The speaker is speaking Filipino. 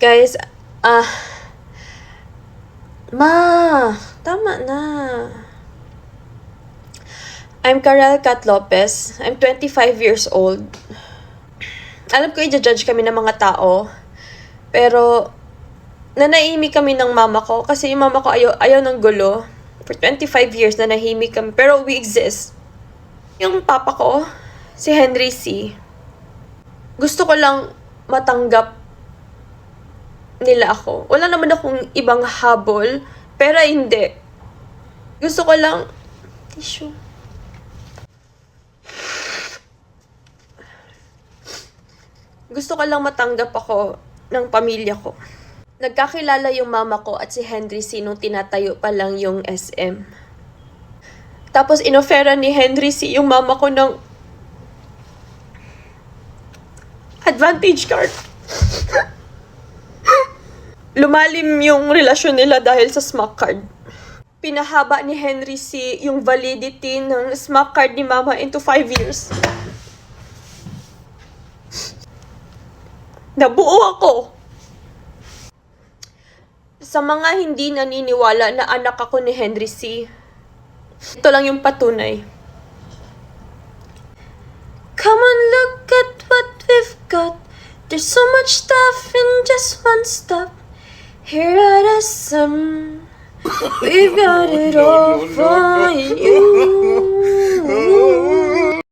Guys, ma, tama na. I'm Karel Kat Lopez. I'm 25 years old. Alam ko i-judge kami ng mga tao, pero nanahimik kami ng mama ko kasi yung mama ko ayaw ng gulo. For 25 years nanahimik kami, pero we exist. Yung papa ko, si Henry C. Gusto ko lang matanggap nila ako. Wala naman akong ibang habol, pero hindi. Gusto ko lang, tissue. Gusto ko lang matanggap ako ng pamilya ko. Nagkakilala yung mama ko at si Henry C. nung tinatayo pa lang yung SM. Tapos inofera ni Henry C. yung mama ko ng advantage card. Lumalim yung relasyon nila dahil sa SMAC card. Pinahaba ni Henry C. yung validity ng SMAC card ni mama into 5 years. Nabuo ako. Sa mga hindi naniniwala na anak ako ni Henry C., ito lang yung patunay. Come on, look at what we've got. There's so much stuff in just one stop. Here at SM, we've got it all for you.